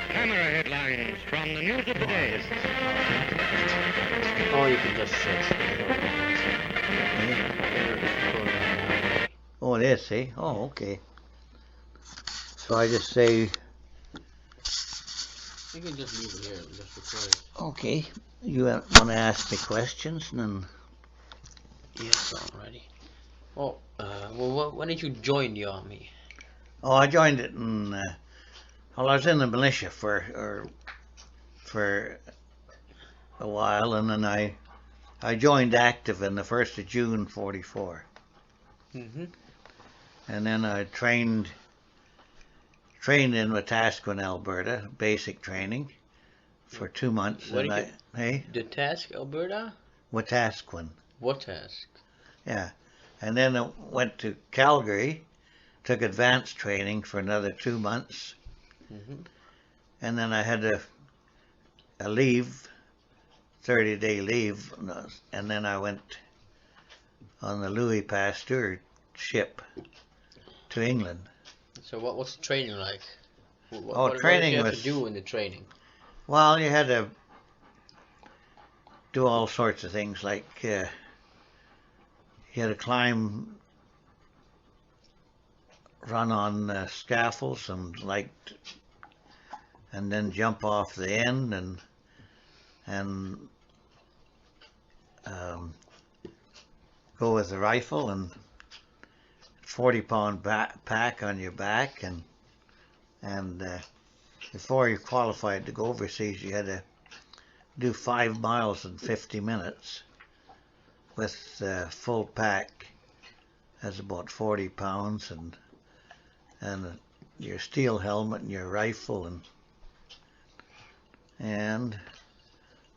Camera headlines from the news of the day. Oh, you can just search. Oh, it is, see? Oh, okay. So I just say, You can just leave it here and just record it. okay, you want to ask me questions, and then Yes, already. Oh, well, when did you join the army? oh, I joined it in well, I was in the militia for a while, and then I joined active in the 1st of June '44, Mm-hmm. and then I trained in Wetaskiwin, Alberta, basic training for 2 months. What And did hey, The task, Alberta? Wetaskiwin, What task? yeah, and then I went to Calgary, took advanced training for another 2 months, Mm-hmm. and then I had a leave, 30-day leave, and then I went on the Louis Pasteur ship to England. So what's the training like? What Training did you have was, to do in the training? well, you had to do all sorts of things, like you had to climb, run on scaffolds, and then jump off the end, and go with the rifle, and 40-pound pack on your back, and before you qualified to go overseas, you had to do 5 miles in 50 minutes with full pack. That's about 40 pounds, and your steel helmet and your rifle, and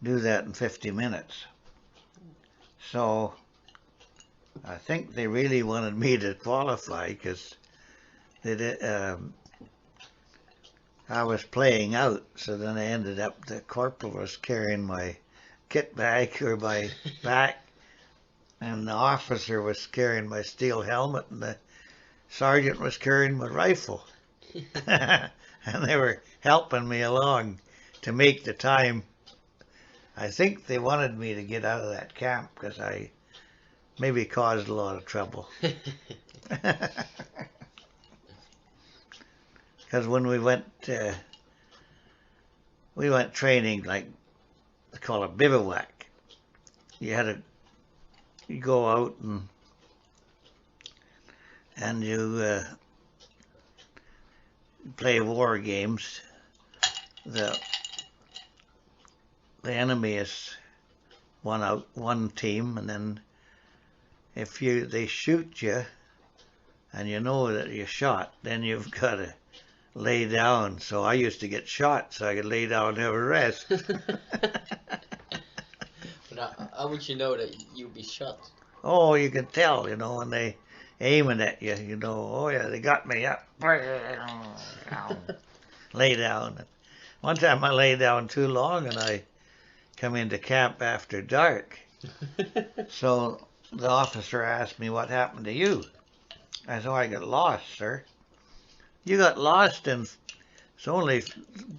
do that in 50 minutes. So I think they really wanted me to qualify, because they did, I was playing out, so then I ended up, the corporal was carrying my kit bag or my back, and the officer was carrying my steel helmet, and the sergeant was carrying my rifle. And they were helping me along to make the time. I think they wanted me to get out of that camp because I maybe caused a lot of trouble. Because when we went training, like they call it bivouac, you go out and you play war games. The enemy is one team, and then if they shoot you and you know that you're shot, then you've got to lay down. So I used to get shot so I could lay down and have a rest. But how would you know that you'd be shot? Oh, you can tell, when they aiming at you, oh yeah, they got me up. Lay down. One time I lay down too long, and I come into camp after dark. So the officer asked me, what happened to you? I said, I got lost, sir. You got lost, and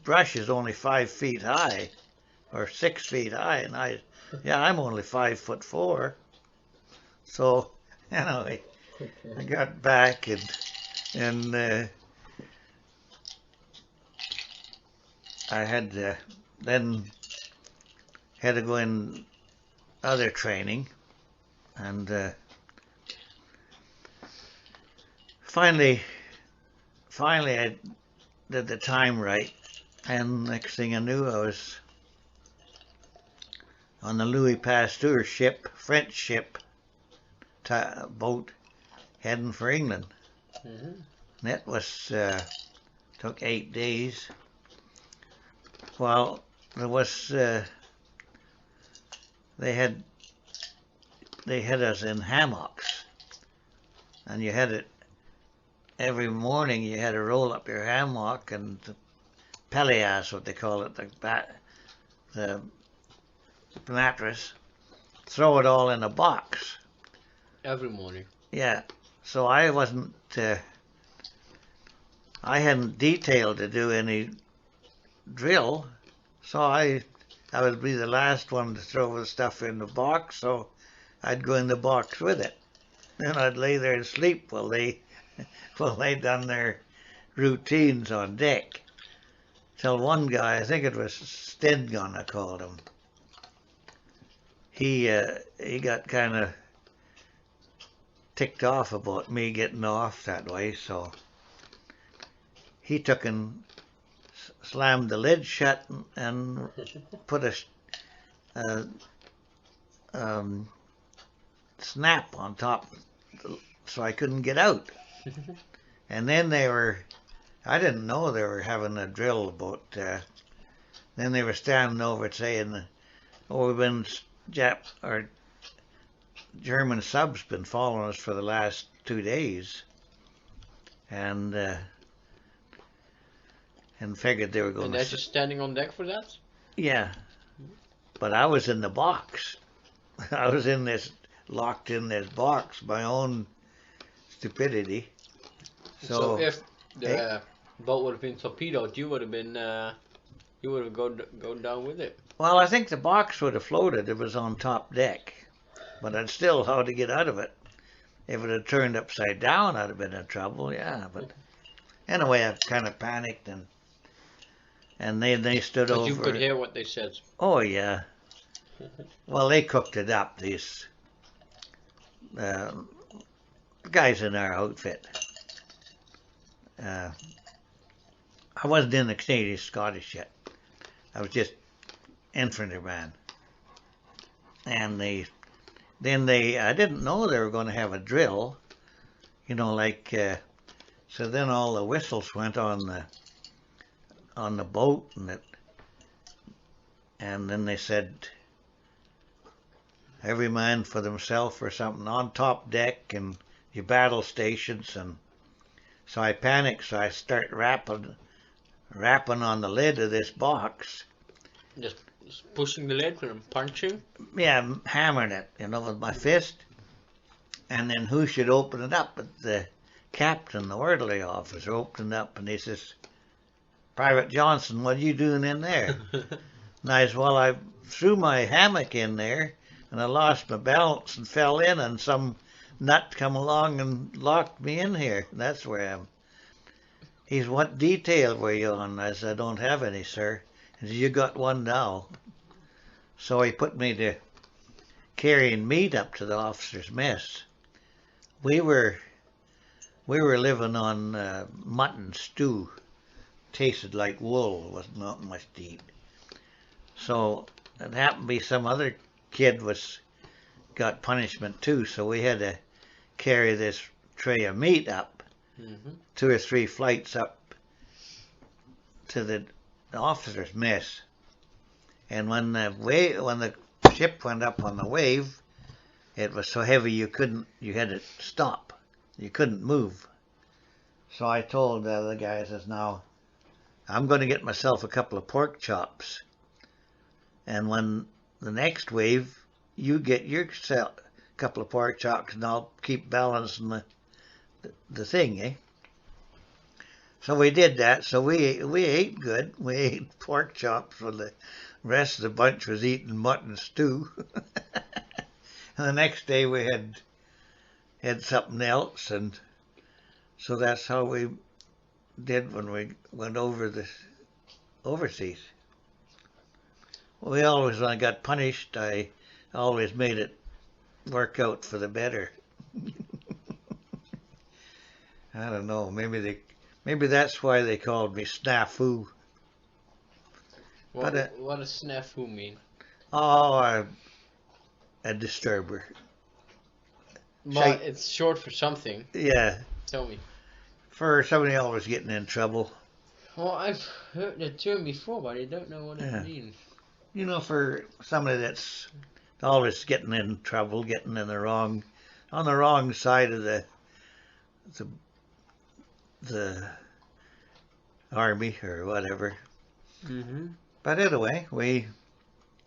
brush is only 5 feet high, or 6 feet high, and I'm only 5'4". So, I got back, and I had then had to go in other training, and finally I did the time right, and next thing I knew, I was on the Louis Pasteur ship, French ship, boat, heading for England. Mm-hmm. And it was took 8 days. Well, there was they had us in hammocks, and you had it every morning. You had to roll up your hammock, and the palliasse, what they call it, the mattress, throw it all in a box, Every morning. Yeah. So I wasn't. I hadn't detailed to do any drill, so I would be the last one to throw the stuff in the box. So I'd go in the box with it. Then I'd lay there and sleep while they done their routines on deck. Till one guy, I think it was Stengun, I called him. He got kind of ticked off about me getting off that way, so he took and slammed the lid shut and put a snap on top so I couldn't get out. And then I didn't know they were having a drill about, then they were standing over it saying, oh, we've been German subs been following us for the last 2 days. And figured they were going And they're just standing on deck for that? Yeah. But I was in the box. I was locked in this box, my own stupidity. So if the boat would have been torpedoed, you would have been, you would have gone down with it. Well, I think the box would have floated. It was on top deck. But I'd still how to get out of it. If it had turned upside down, I'd have been in trouble, yeah. But anyway, I kind of panicked and they stood over. But you could hear what they said. Oh, yeah. Well, they cooked it up, these guys in our outfit. I wasn't in the Canadian Scottish yet. I was just infantryman. And I didn't know they were going to have a drill, so then all the whistles went on the boat, and then they said every man for themselves or something on top deck and your battle stations. And so I panicked, so I start rapping on the lid of this box. Just pushing the lid and punching? Yeah, hammering it, with my fist. And then who should open it up? But the captain, the orderly officer, opened it up and he says, Private Johnson, what are you doing in there? And I said, well, I threw my hammock in there and I lost my balance and fell in, and some nut come along and locked me in here. That's where I am. He said, what detail were you on? I said, I don't have any, sir. He said, you got one now. So he put me to carrying meat up to the officers' mess. We were living on mutton stew. Tasted like wool, was not much to eat. So it happened to be some other kid got punishment too, so we had to carry this tray of meat up, 2 or 3 flights up to the officers' mess. And when the ship went up on the wave, it was so heavy you had to stop. You couldn't move. So I told the other guy, I says, now, I'm going to get myself a couple of pork chops. And when the next wave, you get yourself a couple of pork chops and I'll keep balancing the thing, eh? So we did that. So we ate good. We ate pork chops when the rest of the bunch was eating mutton stew. And the next day we had something else, and so that's how we did when we went overseas. We always, when I got punished, I always made it work out for the better. I don't know. Maybe that's why they called me Snafu. What does snafu mean? Oh, a disturber. But it's short for something. Yeah. Tell me. For somebody always getting in trouble. Well, I've heard the term before, but I don't know what it means. For somebody that's always getting in trouble, getting on the wrong side of the army or whatever. But anyway, we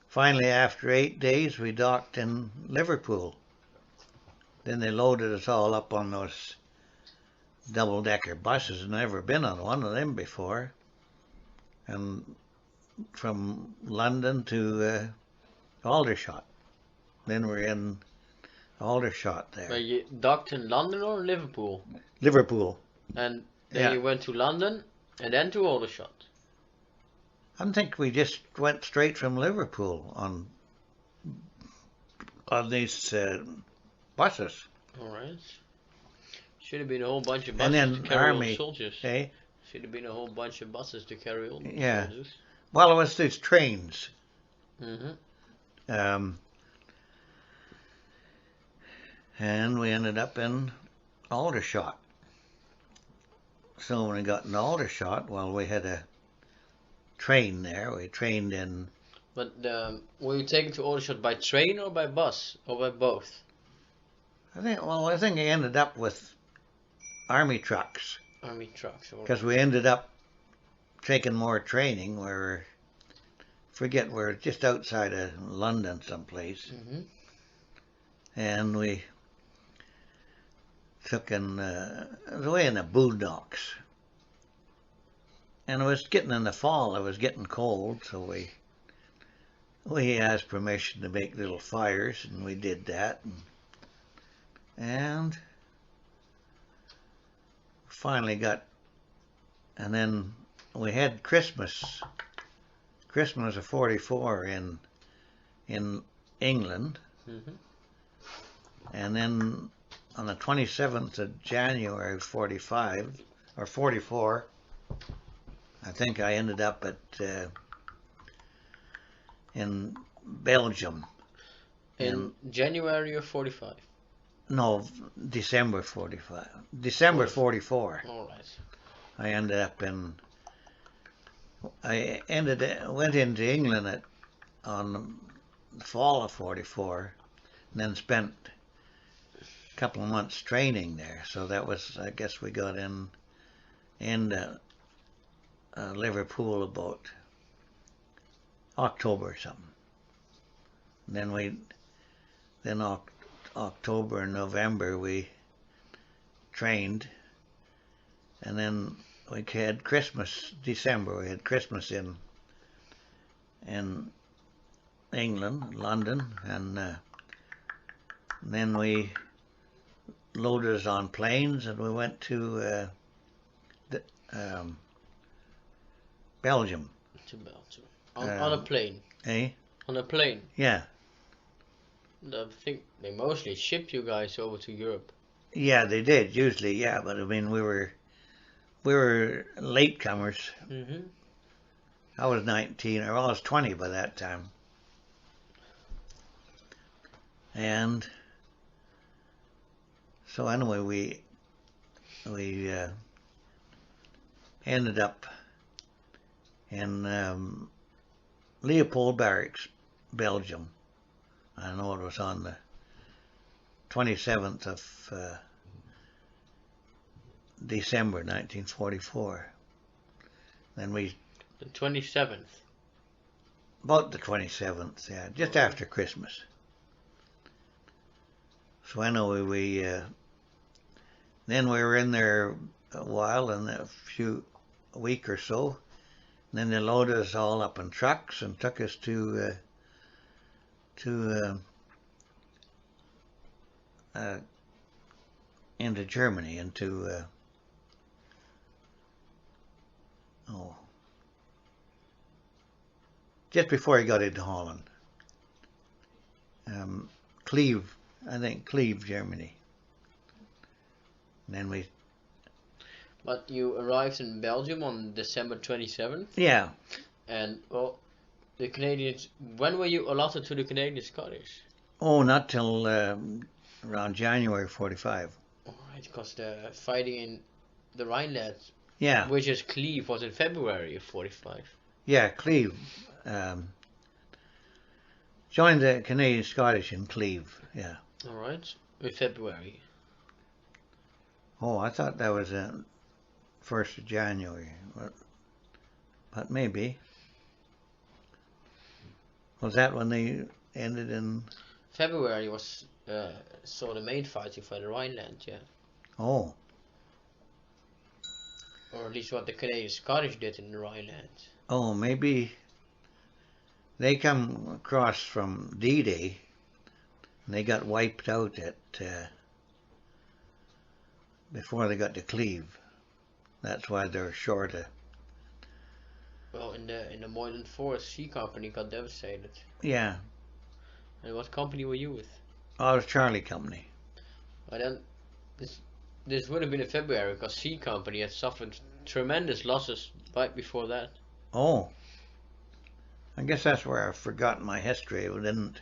finally, after 8 days, we docked in Liverpool. then they loaded us all up on those double-decker buses. I'd never been on one of them before. And from London to Aldershot. Then we're in Aldershot there. Were you docked in London or Liverpool? Liverpool. And then you went to London and then to Aldershot. I think we just went straight from Liverpool on these buses. All right. Should have been a whole bunch of buses And to then carry all Army, the soldiers. eh? Should have been a whole bunch of buses to carry all the soldiers. Well, it was these trains. Mm-hmm. And we ended up in Aldershot. So when we got in Aldershot, well, we had a train there. We trained in... But were you taken to Aldershot by train or by bus? Or by both? I think I ended up with army trucks. Army trucks. Because we ended up taking more training. We're just outside of London someplace. Mm-hmm. And we took in, it was away in the boondocks. And it was getting in the fall, it was getting cold, so we asked permission to make little fires, and we did that. And finally and then we had Christmas of '44 in England. Mm-hmm. And then on the 27th of January 45 or 44, I think I ended up in Belgium. In January of 45? No, December 45. December 44. All right. I ended up went into England on the fall of 44, and then spent a couple of months training there. So that was, I guess we got in Liverpool about October or something. And then October and November we trained, and then we had December we had Christmas in England, London, and then we loaded us on planes and we went to Belgium. To Belgium. On a plane? Eh? On a plane? Yeah. I think they mostly ship you guys over to Europe. Yeah, they did, usually, yeah, but I mean, we were latecomers. Mm-hmm. I was 19, or I was 20 by that time. And so anyway, we ended up in Leopold Barracks, Belgium. I know it was on the 27th of December 1944. Then the 27th? About the 27th, yeah, just after Christmas. So anyway, then we were in there a while, and a week or so. And then they loaded us all up in trucks and took us into Germany, just before he got into Holland. Cleve, Germany. And then we... But you arrived in Belgium on December 27th? Yeah. And, well, the Canadians... When were you allotted to the Canadian Scottish? Oh, not till around January 45. Alright, because the fighting in the Rhineland, yeah, which is Cleve, was in February of 45. Yeah, Cleve. Joined the Canadian Scottish in Cleve, yeah. Alright, in February. Oh, I thought that was 1st of January, but maybe. Was that when they ended in February was saw the main fighting for the Rhineland, yeah. Oh, Or at least what the Canadian Scottish did in the Rhineland. oh, maybe they come across from D-Day and they got wiped out at before they got to Cleve. That's why they're short of. Well, in the Moylan Forest, C Company got devastated. Yeah, And what company were you with? oh, it was Charlie Company. Well, then this would have been in February because C Company had suffered tremendous losses right before that. Oh, I guess that's where I've forgotten my history. It didn't.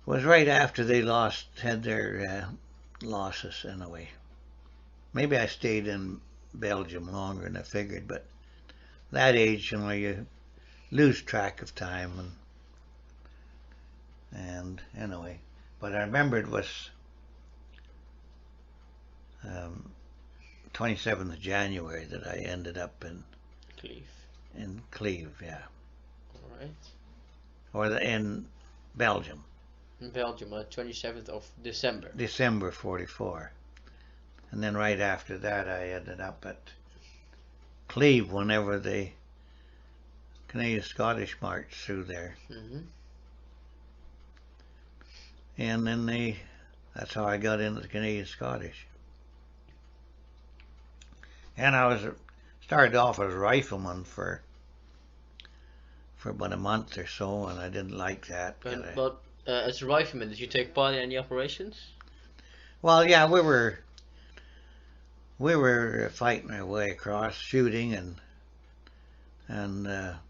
It was right after they had their losses anyway. Maybe I stayed in Belgium longer than I figured, but that age, you know, you lose track of time and anyway. But I remember it was 27th of January that I ended up in Cleve, yeah. All right. Or in Belgium. In Belgium on 27th of December. December 44. And then right after that I ended up at Cleve whenever the Canadian Scottish marched through there. Mm-hmm. And then that's how I got into the Canadian Scottish. And I started off as a rifleman for about a month or so, and I didn't like that. But as a rifleman, did you take part in any operations? Well, yeah, we were fighting our way across, shooting, and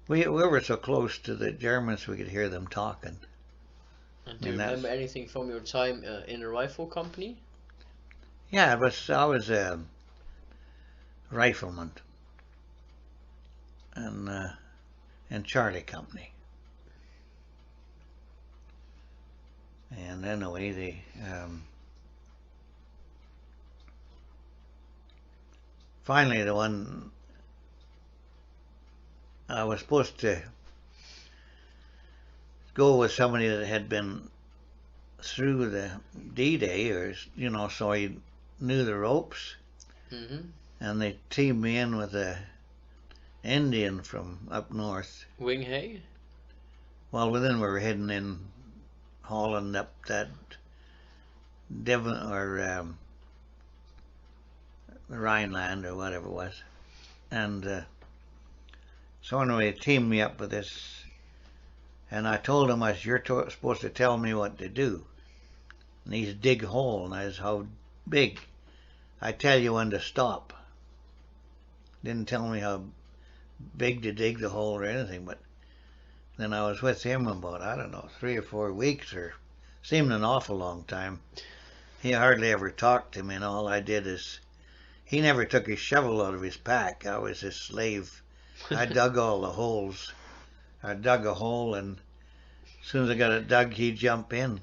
we were so close to the Germans we could hear them talking. And do you remember anything from your time in a rifle company? Yeah, I was a rifleman and Charlie Company. And anyway, finally the one I was supposed to go with somebody that had been through the D-Day, or you know, so he knew the ropes. Mm-hmm. And they teamed me in with a Indian from up north. Wing Hay? Well, then we were heading in Holland up that Devon or Rhineland or whatever it was, and so anyway, they teamed me up with this, and I told him, you're supposed to tell me what to do. And he's dig a hole, and I said, how big? I tell you when to stop. Didn't tell me how big to dig the hole or anything, but then I was with him about, I don't know, 3 or 4 weeks, or seemed an awful long time. He hardly ever talked to me, and all I did is, he never took his shovel out of his pack. I was his slave. I dug all the holes. I dug a hole, and as soon as I got it dug, he'd jump in.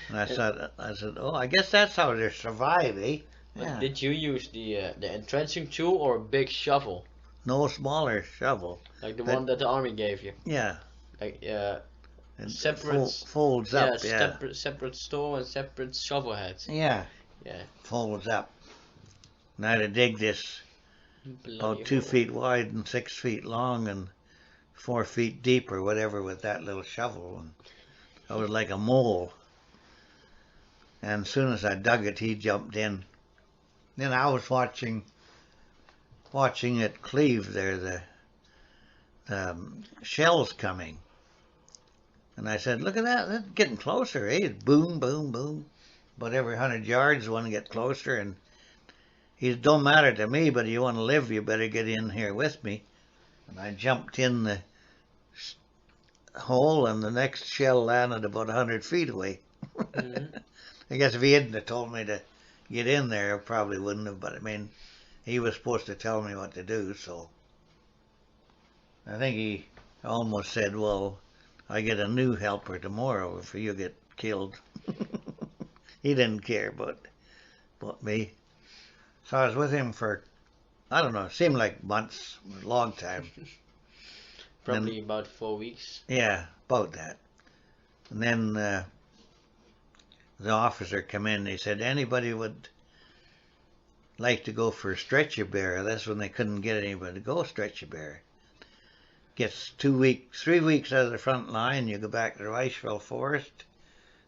And I said, oh, I guess that's how they survive, eh? Yeah. Did you use the entrenching tool or a big shovel? No, smaller shovel. Like the one that the army gave you? Yeah. Like separate folds up. Yeah. Separate store and separate shovel heads. Yeah. Yeah. Folds up. And I had to dig this about 2 feet wide and 6 feet long and 4 feet deep or whatever with that little shovel. And I was like a mole. And as soon as I dug it, he jumped in. Then I was watching at Cleve there, the shells coming. And I said, look at that, that's getting closer, eh? It's boom, boom, boom. About every 100 yards, one get closer, and it don't matter to me, but if you want to live, you better get in here with me. And I jumped in the hole, and the next shell landed about 100 feet away. Mm-hmm. I guess if he hadn't have told me to get in there, I probably wouldn't have, but I mean, he was supposed to tell me what to do, so I think he almost said, well, I get a new helper tomorrow if you get killed. He didn't care about me. So I was with him for, I don't know, it seemed like months, a long time. Probably about 4 weeks. Yeah, about that. And then the officer come in. He said, anybody would like to go for a stretcher bearer. That's when they couldn't get anybody to go stretcher bearer. Gets 2 weeks, 3 weeks out of the front line. You go back to the Reichswald Forest,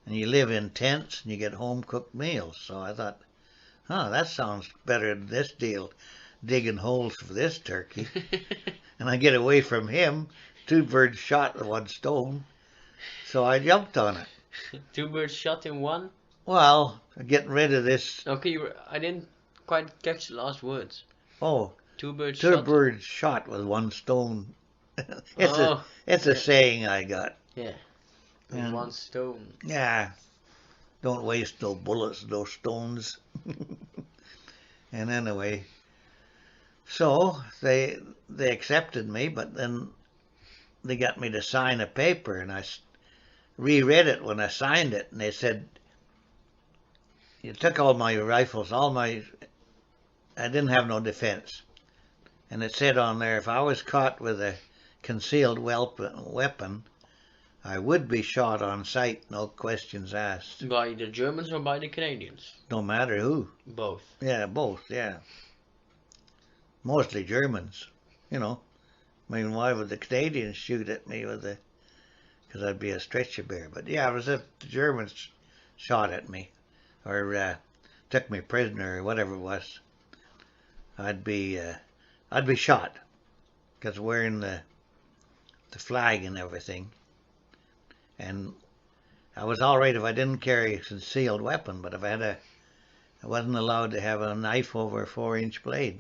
and you live in tents, and you get home cooked meals. So I thought, that sounds better than this deal, digging holes for this turkey. And I get away from him, 2 birds shot with 1 stone. So I jumped on it. 2 birds shot in one? Well, getting rid of this. Okay, I didn't quite catch the last words. Oh, 2 birds 2 shot? birds shot with 1 stone. It's yeah. a saying I got. Yeah. With 1 stone. Yeah. Don't waste no bullets, no stones. And anyway, so they accepted me, but then they got me to sign a paper, and I reread it when I signed it, and they said, you took all my rifles, I didn't have no defense. And it said on there, if I was caught with a concealed weapon, I would be shot on sight, no questions asked. By the Germans or by the Canadians? No matter who. Both. Yeah, both, yeah. Mostly Germans, you know. I mean, why would the Canadians shoot at me because I'd be a stretcher bearer? But yeah, it was if the Germans shot at me or took me prisoner or whatever it was. I'd be shot because wearing the flag and everything. And I was all right if I didn't carry a concealed weapon, but if I wasn't allowed to have a knife over a 4-inch blade.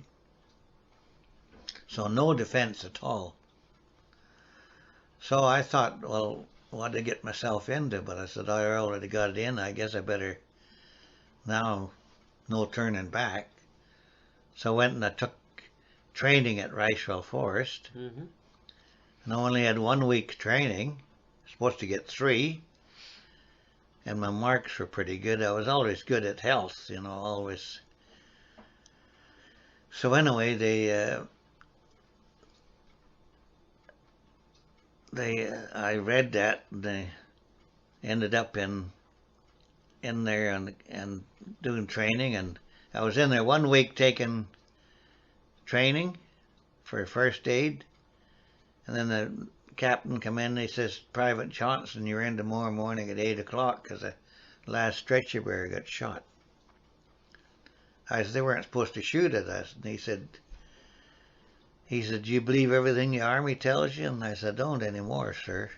So no defense at all. So I thought, well, what to get myself into? But I said, I already got it in. I guess I better now, no turning back. So I went and I took training at Reichswald Forest. Mm-hmm. And I only had 1 week training. Supposed to get 3. And my marks were pretty good. I was always good at health, you know, always. So anyway, I read that, and they ended up in there and doing training, and I was in there 1 week taking training for first aid, and then the captain come in and he says, Private Johnson, you're in tomorrow morning at 8 o'clock because the last stretcher bearer got shot. I said, they weren't supposed to shoot at us. And he said, do you believe everything the army tells you? And I said, I don't anymore, sir.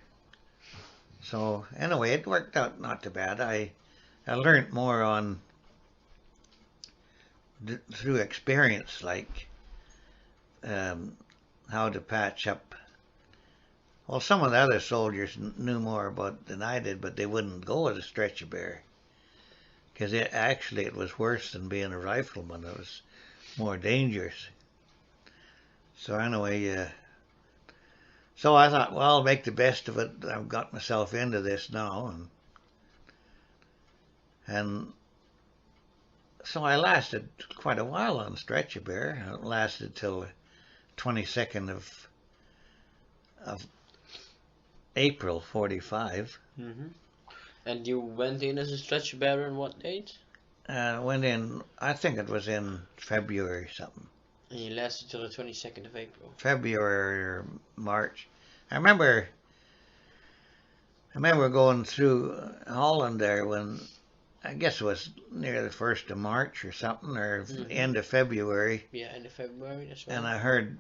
So anyway, it worked out not too bad. I learned more through experience, like how to patch up. Well, some of the other soldiers knew more about than I did, but they wouldn't go with a stretcher bearer. Because it was worse than being a rifleman. It was more dangerous. So anyway, so I thought, well, I'll make the best of it. I've got myself into this now. And so I lasted quite a while on stretcher bearer. It lasted till the 22nd of April 45. Mm-hmm. And you went in as a stretcher bearer on what date? Went in, I think it was in February something. And you lasted till the 22nd of April. February or March. I remember going through Holland there when, I guess it was near the 1st of March or something, or end of February. Yeah, end of February, that's right. And I heard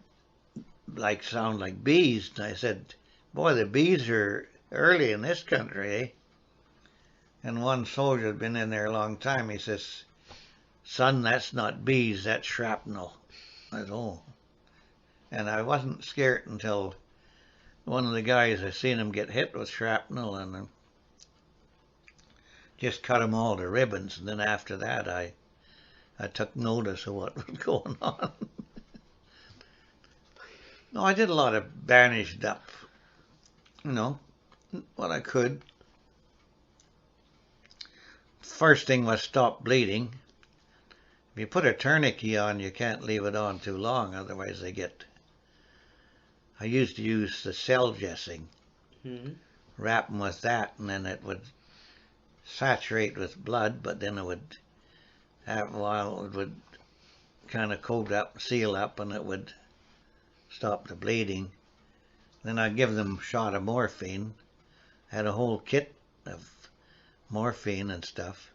sound like bees, and I said, boy, the bees are early in this country, eh? And one soldier had been in there a long time. He says, son, that's not bees, that's shrapnel. I said, oh. And I wasn't scared until one of the guys, I seen him get hit with shrapnel and just cut him all to ribbons. And then after that, I took notice of what was going on. No, I did a lot of bandaged up, you know, what I could. First thing was stop bleeding. If you put a tourniquet on, you can't leave it on too long, otherwise they get I used to use the cell dressing, Mm-hmm. wrap them with that, and then it would saturate with blood, but then it would, after a while, it would kind of coat up, seal up, and it would stop the bleeding. Then I'd give them a shot of morphine. Had a whole kit of morphine and stuff.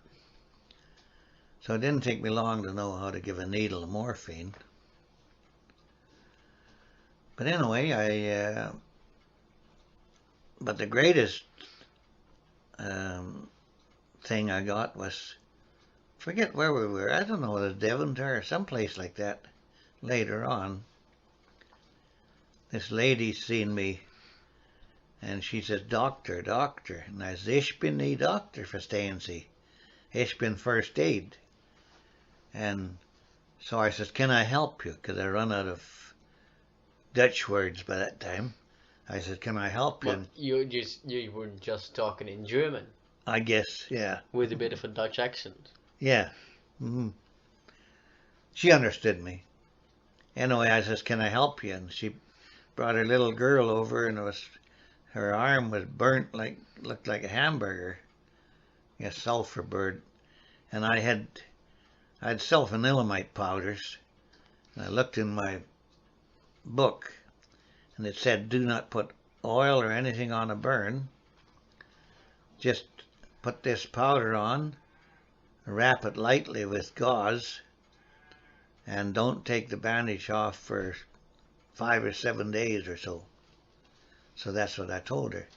So it didn't take me long to know how to give a needle of morphine. But anyway, but the greatest thing I got was, forget where we were, I don't know, it was Devonshire or someplace like that later on. This lady seen me and she says, doctor, doctor. And I says, ich bin nie doctor, verstehen Sie. Ich bin first aid. And so I says, can I help you? Because I run out of Dutch words by that time. I said, can I help you? But you were just talking in German. I guess, yeah. With a bit of a Dutch accent. Yeah. Mm-hmm. She understood me. Anyway, I says, can I help you? And she brought her little girl over, and her arm was burnt, looked like a hamburger. A sulfur bird. And I had sulfanilamide powders. And I looked in my book, and it said, do not put oil or anything on a burn. Just put this powder on, wrap it lightly with gauze, and don't take the bandage off for 5 or 7 days or so. So that's what I told her.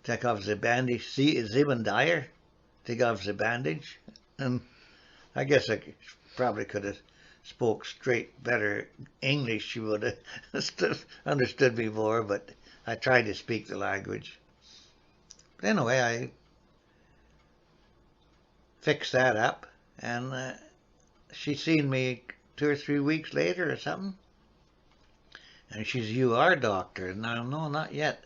Take off the bandage. See, 7 Dagen. Take off the bandage. And I guess I probably could have spoke straight, better English. She would have understood me more, but I tried to speak the language. But anyway, I fixed that up, and she seen me 2 or 3 weeks later or something. And she's, you are doctor. No, no, not yet.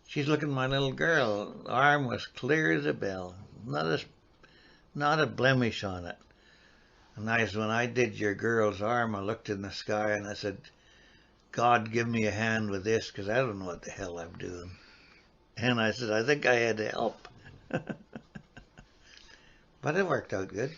She's looking at my little girl. Arm was clear as a bell. Not a blemish on it. And when I did your girl's arm, I looked in the sky and I said, God, give me a hand with this, because I don't know what the hell I'm doing. And I said, I think I had to help. But it worked out good.